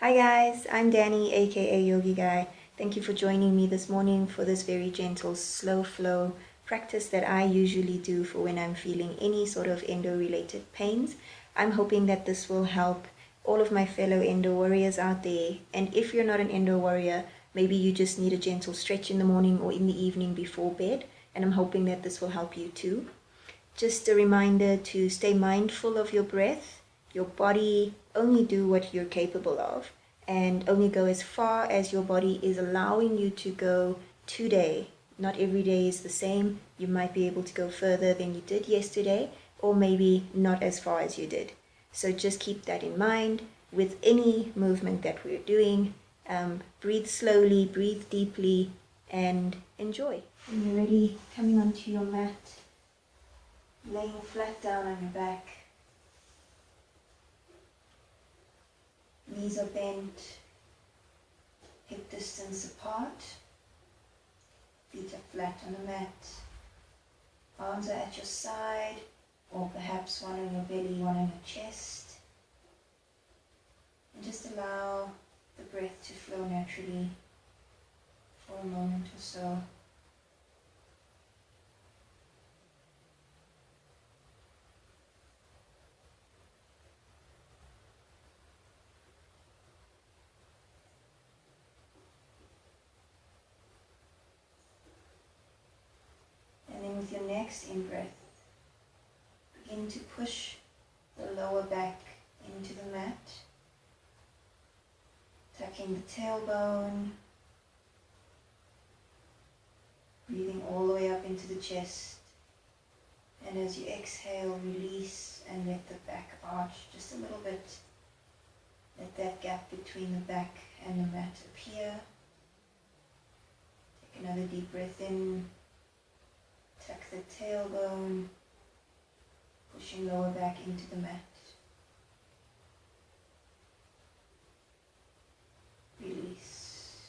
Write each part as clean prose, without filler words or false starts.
Hi guys, I'm Danny, aka Yogi Guy. Thank you for joining me this morning for this very gentle, slow flow practice that I usually do for when I'm feeling any sort of endo-related pains. I'm hoping that this will help all of my fellow Endo Warriors out there. And if you're not an Endo Warrior, maybe you just need a gentle stretch in the morning or in the evening before bed. And I'm hoping that this will help you too. Just a reminder to stay mindful of your breath, your body, only do what you're capable of, and only go as far as your body is allowing you to go today. Not every day is the same. You might be able to go further than you did yesterday, or maybe not as far as you did. So just keep that in mind with any movement that we're doing. Breathe slowly, breathe deeply, and enjoy. When you're ready, coming onto your mat, laying flat down on your back. Knees are bent, hip distance apart, feet are flat on the mat, arms are at your side, or perhaps one on your belly, one on your chest. And just allow the breath to flow naturally for a moment or so. And then with your next in-breath, begin to push the lower back into the mat, tucking the tailbone, breathing all the way up into the chest. And as you exhale, release and let the back arch just a little bit. Let that gap between the back and the mat appear. Take another deep breath in. Tuck the tailbone, pushing lower back into the mat. Release.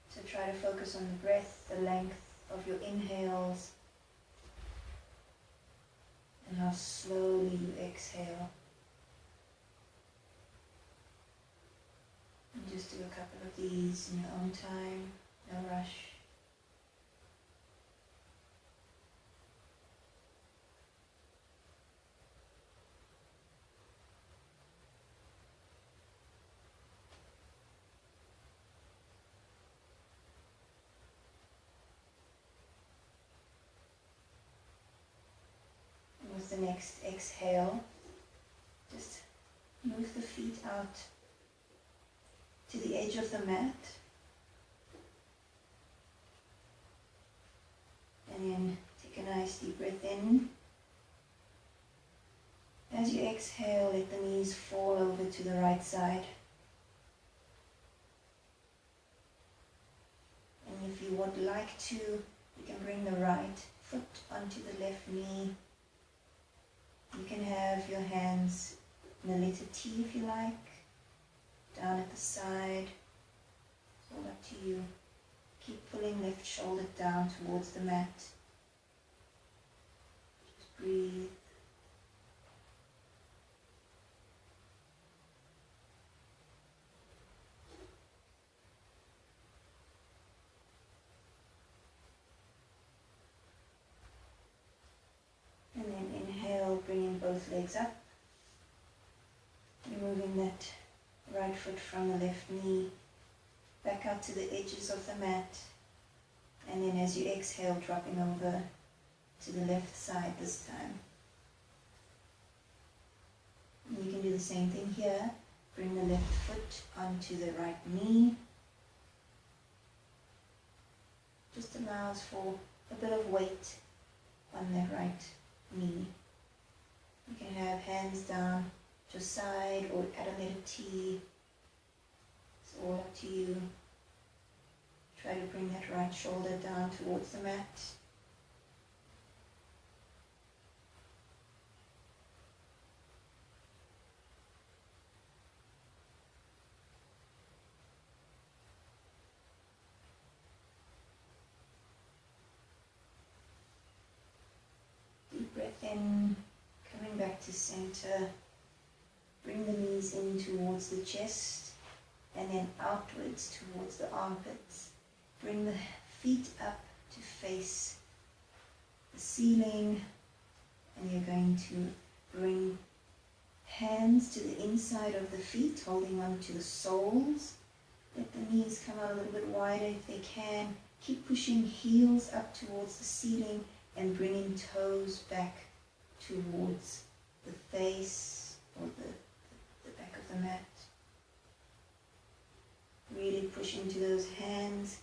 So try to focus on the breath, the length of your inhales, and how slowly you exhale. And just do a couple of these in your own time, no rush. With the next exhale, just move the feet out to the edge of the mat, and then take a nice deep breath in. As you exhale, let the knees fall over to the right side. And if you would like to, you can bring the right foot onto the left knee. You can have your hands in the letter T if you like, down at the side. It's all up to you. Keep pulling left shoulder down towards the mat. Just breathe. And then inhale, bringing both legs up. Removing that right foot from the left knee, back out to the edges of the mat. And then as you exhale, dropping over to the left side this time. And you can do the same thing here. Bring the left foot onto the right knee. Just allows for a bit of weight on that right knee. You can have hands down at your side or at a letter T. It's all up to you. Try to bring that right shoulder down towards the mat. Deep breath in, coming back to center. Bring the knees in towards the chest and then outwards towards the armpits. Bring the feet up to face the ceiling, and you're going to bring hands to the inside of the feet, holding on to the soles. Let the knees come out a little bit wider if they can. Keep pushing heels up towards the ceiling and bringing toes back towards the face or the back of the mat. Really push into those hands.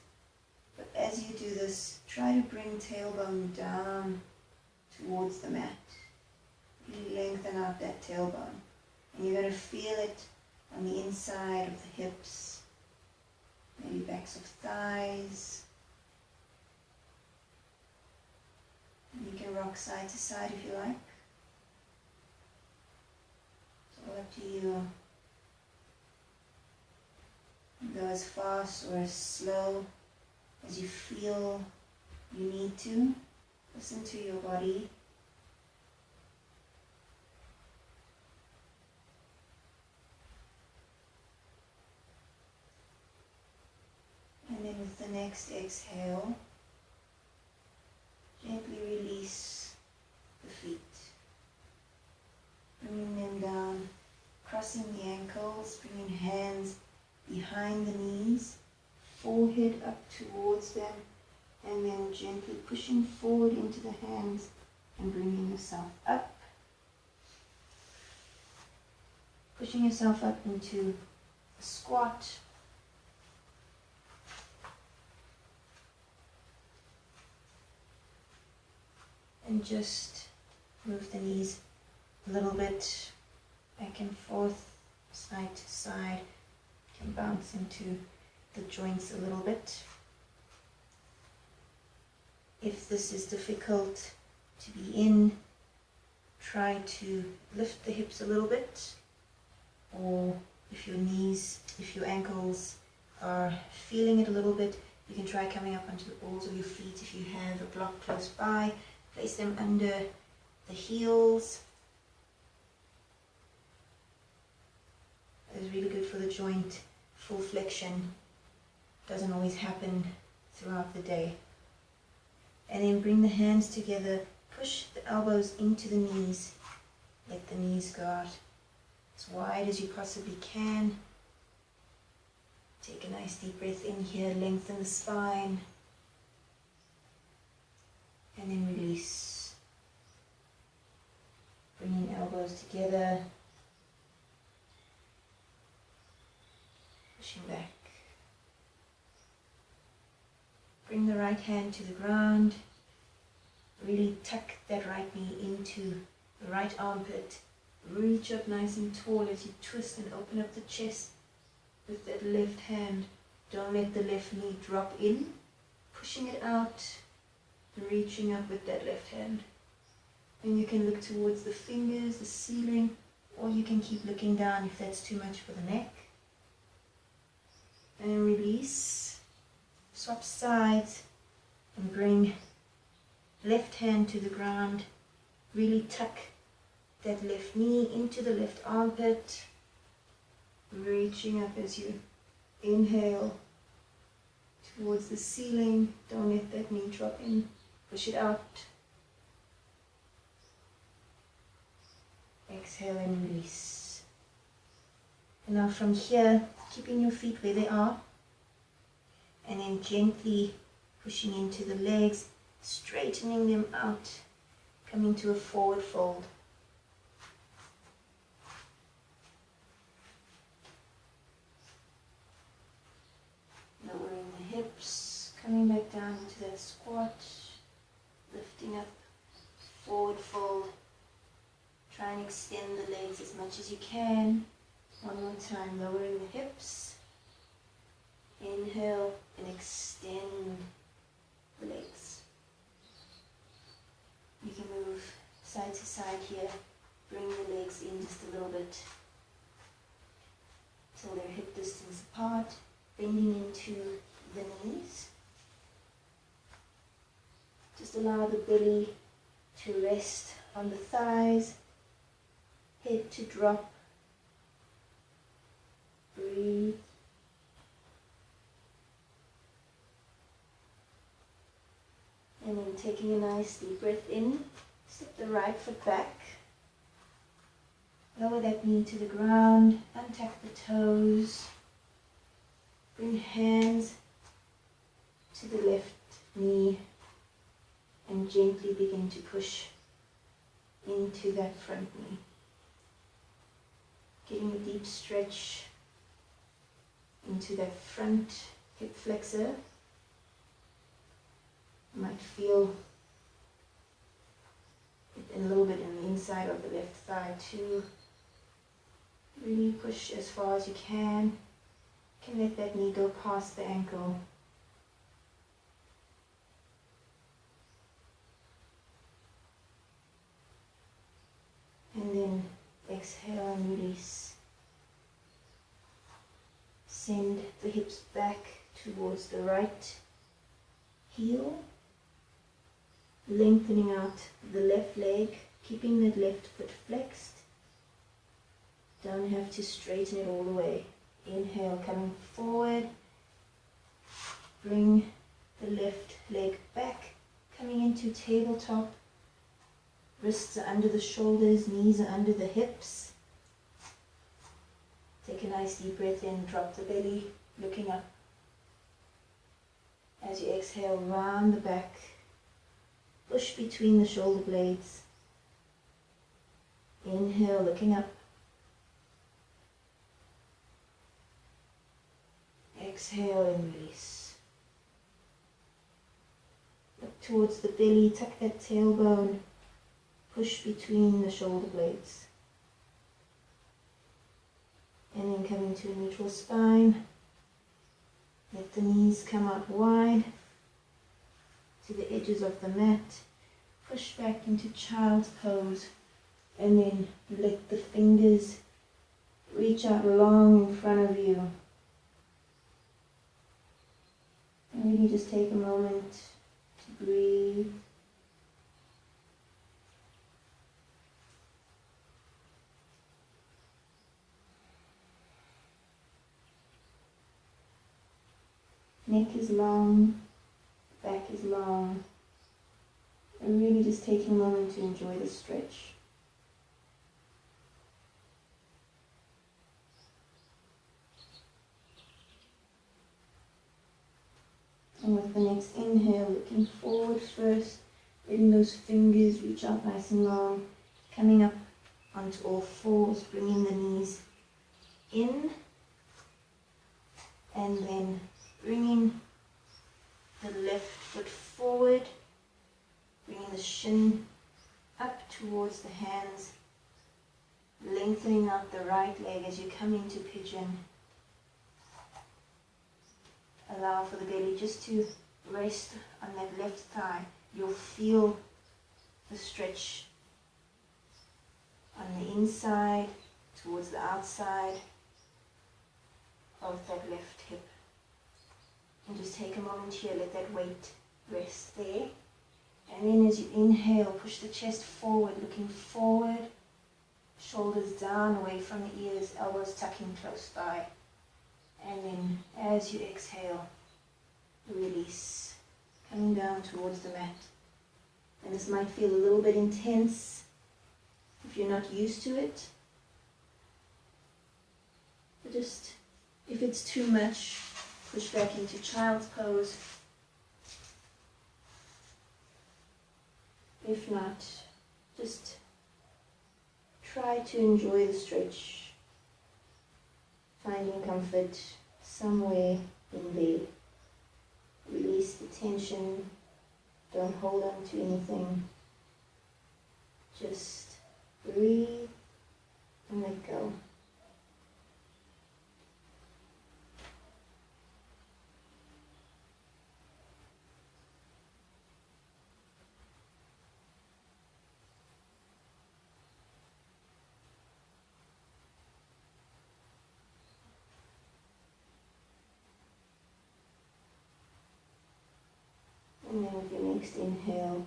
But as you do this, try to bring tailbone down towards the mat. Really lengthen out that tailbone. And you're going to feel it on the inside of the hips, maybe backs of thighs. And you can rock side to side if you like. It's all up to you. Go as fast or as slow as you feel you need to. Listen to your body. And then with the next exhale, gently release the feet. Bringing them down, crossing the ankles, bringing hands behind the knees, forehead up towards them, and then gently pushing forward into the hands and bringing yourself up. Pushing yourself up into a squat. And just move the knees a little bit back and forth, side to side. You can bounce into the joints a little bit. If this is difficult to be in, try to lift the hips a little bit, or if your ankles are feeling it a little bit, you can try coming up onto the balls of your feet. If you have a block close by, place them under the heels. That is really good for the joint. Full flexion doesn't always happen throughout the day. And then bring the hands together, push the elbows into the knees, let the knees go out as wide as you possibly can. Take a nice deep breath in here, lengthen the spine, and then release. Bringing elbows together, pushing back. Bring the right hand to the ground. Really tuck that right knee into the right armpit. Reach up nice and tall as you twist and open up the chest with that left hand. Don't let the left knee drop in. Pushing it out, reaching up with that left hand. And you can look towards the fingers, the ceiling, or you can keep looking down if that's too much for the neck. And release. Swap sides and bring left hand to the ground. Really tuck that left knee into the left armpit. Reaching up as you inhale towards the ceiling. Don't let that knee drop in. Push it out. Exhale and release. And now from here, keeping your feet where they are. And then gently pushing into the legs, straightening them out, coming to a forward fold. Lowering the hips, coming back down into that squat, lifting up, forward fold. Try and extend the legs as much as you can. One more time, lowering the hips. Inhale and extend the legs. You can move side to side here. Bring the legs in just a little bit till they're hip distance apart. Bending into the knees. Just allow the belly to rest on the thighs. Head to drop Breathe. And then taking a nice deep breath in, step the right foot back. Lower that knee to the ground, untuck the toes. Bring hands to the left knee and gently begin to push into that front knee. Getting a deep stretch into that front hip flexor. You might feel it a little bit in the inside of the left thigh too. Really push as far as you can. You can let that knee go past the ankle. And then exhale and release. Send the hips back towards the right heel. Lengthening out the left leg, keeping that left foot flexed. Don't have to straighten it all the way. Inhale, coming forward. Bring the left leg back, coming into tabletop. Wrists are under the shoulders, knees are under the hips. Take a nice deep breath in, drop the belly, looking up. As you exhale, round the back. Push between the shoulder blades. Inhale, looking up. Exhale and release. Look towards the belly, tuck that tailbone. Push between the shoulder blades. And then coming to a neutral spine. Let the knees come out wide to the edges of the mat. Push back into child's pose. And then let the fingers reach out long in front of you. And really just take a moment to breathe. Neck is long, back is long. And really just taking a moment to enjoy the stretch. And with the next inhale, looking forward first, letting those fingers reach out nice and long, coming up onto all fours, bringing the knees in, and then bringing the left foot forward, bringing the shin up towards the hands, lengthening out the right leg as you come into pigeon. Allow for the belly just to rest on that left thigh. You'll feel the stretch on the inside towards the outside of that left hip. And just take a moment here, let that weight rest there. And then as you inhale, push the chest forward, looking forward, shoulders down, away from the ears, elbows tucking close by. And then as you exhale, release, coming down towards the mat. And this might feel a little bit intense if you're not used to it. But just, if it's too much, push back into child's pose. If not, just try to enjoy the stretch. Finding comfort somewhere in there. Release the tension. Don't hold on to anything. Just breathe and let go. And then with your next inhale,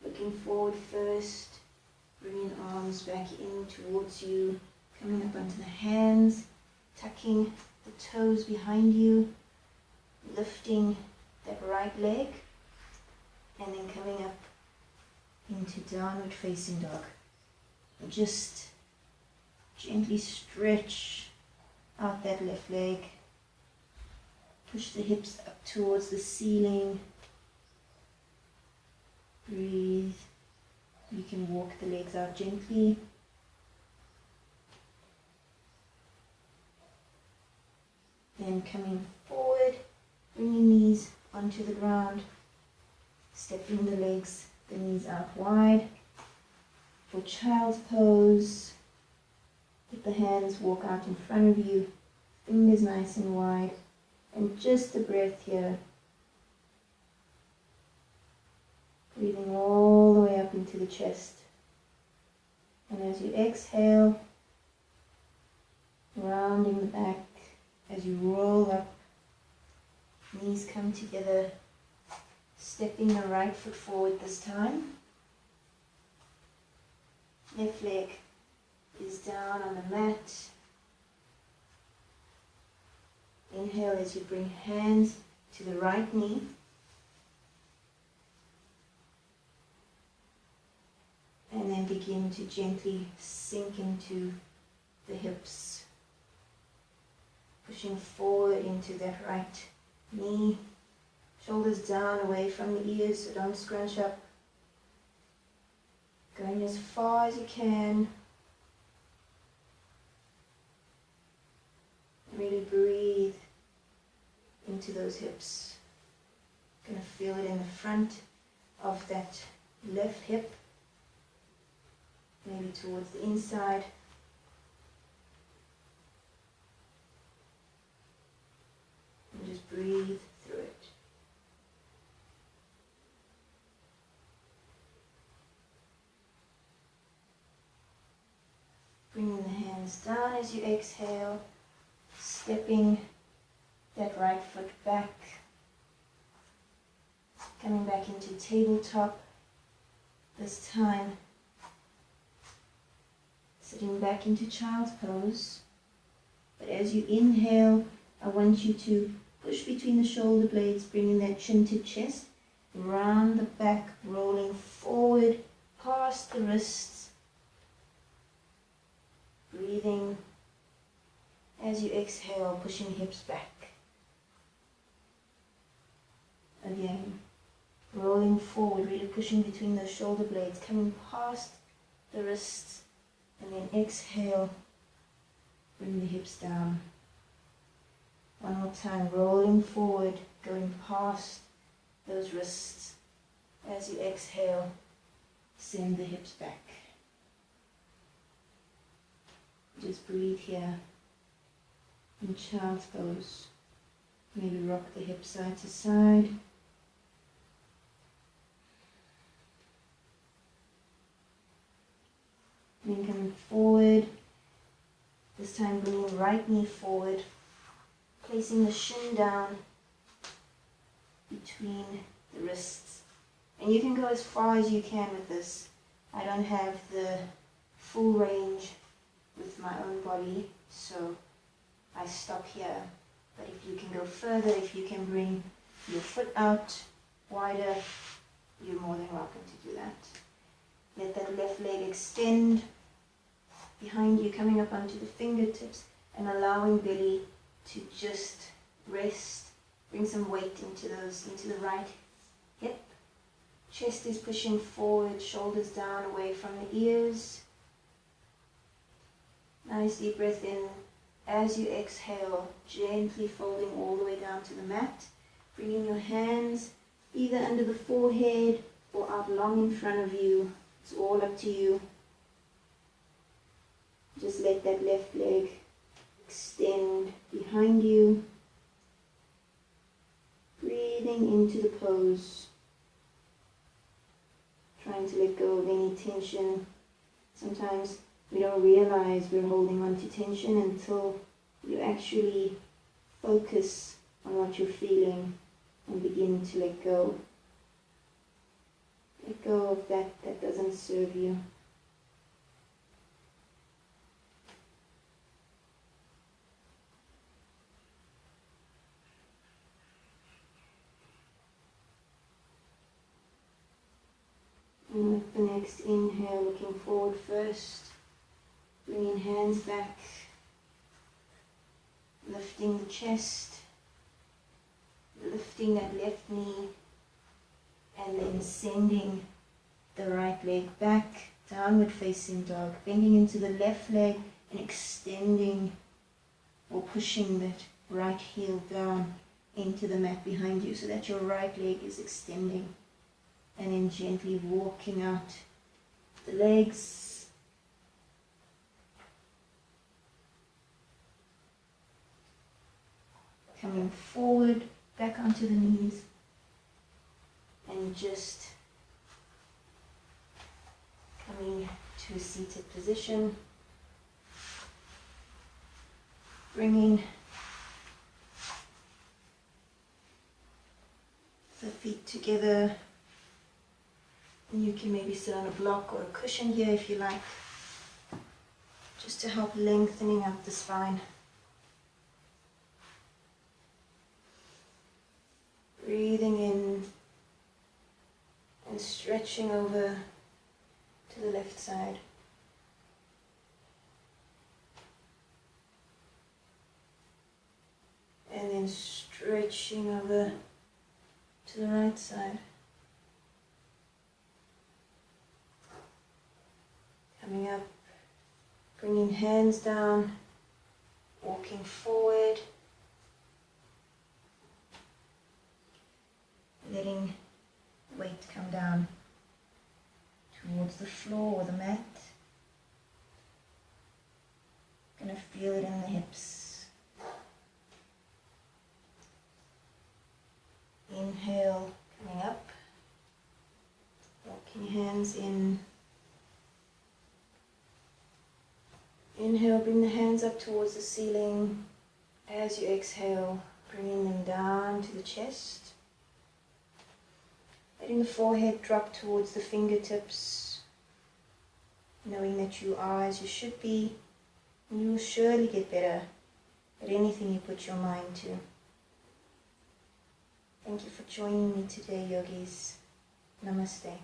looking forward first, bringing arms back in towards you, coming up onto the hands, tucking the toes behind you, lifting that right leg, and then coming up into downward facing dog. And just gently stretch out that left leg. Push the hips up towards the ceiling. Breathe. You can walk the legs out gently. Then coming forward, bring your knees onto the ground. Stepping the legs, the knees out wide. For child's pose, let the hands walk out in front of you. Fingers nice and wide. And just a breath here. Breathing all the way up into the chest. And as you exhale, rounding the back, as you roll up, knees come together, stepping the right foot forward this time. Left leg is down on the mat. Inhale as you bring hands to the right knee. And then begin to gently sink into the hips. Pushing forward into that right knee. Shoulders down away from the ears, so don't scrunch up. Going as far as you can. Really breathe into those hips. Gonna feel it in the front of that left hip. Maybe towards the inside. And just breathe through it. Bringing the hands down as you exhale. Stepping that right foot back. Coming back into tabletop. This time sitting back into child's pose. But as you inhale, I want you to push between the shoulder blades, bringing that chin to chest, round the back, rolling forward, past the wrists. Breathing as you exhale, pushing hips back. Again, rolling forward, really pushing between those shoulder blades, coming past the wrists. And then exhale, bring the hips down. One more time, rolling forward, going past those wrists. As you exhale, send the hips back. Just breathe here in child's pose. Maybe rock the hips side to side. Then coming forward, this time bringing right knee forward, placing the shin down between the wrists. And you can go as far as you can with this. I don't have the full range with my own body, so I stop here. But if you can go further, if you can bring your foot out wider, you're more than welcome to do that. Let that left leg extend behind you, coming up onto the fingertips and allowing belly to just rest. Bring some weight into the right hip. Chest is pushing forward, shoulders down away from the ears. Nice deep breath in. As you exhale, gently folding all the way down to the mat. Bringing your hands either under the forehead or out long in front of you. It's all up to you. Just let that left leg extend behind you. Breathing into the pose. Trying to let go of any tension. Sometimes we don't realize we're holding on to tension until you actually focus on what you're feeling and begin to let go. Let go of that doesn't serve you. the next inhale, looking forward first. Bringing hands back. Lifting the chest. Lifting that left knee. And then sending the right leg back. Downward facing dog. Bending into the left leg and extending or pushing that right heel down into the mat behind you so that your right leg is extending. And then gently walking out the legs. Coming forward, back onto the knees. And just coming to a seated position. Bringing the feet together. And you can maybe sit on a block or a cushion here if you like, just to help lengthening up the spine. Breathing in and stretching over to the left side. And then stretching over to the right side. Coming up, bringing hands down, walking forward, letting weight come down towards the floor or the mat. Gonna feel it in the hips. Inhale, coming up, walking hands in. Inhale, bring the hands up towards the ceiling. As you exhale, bringing them down to the chest. Letting the forehead drop towards the fingertips. Knowing that you are as you should be. And you will surely get better at anything you put your mind to. Thank you for joining me today, yogis. Namaste.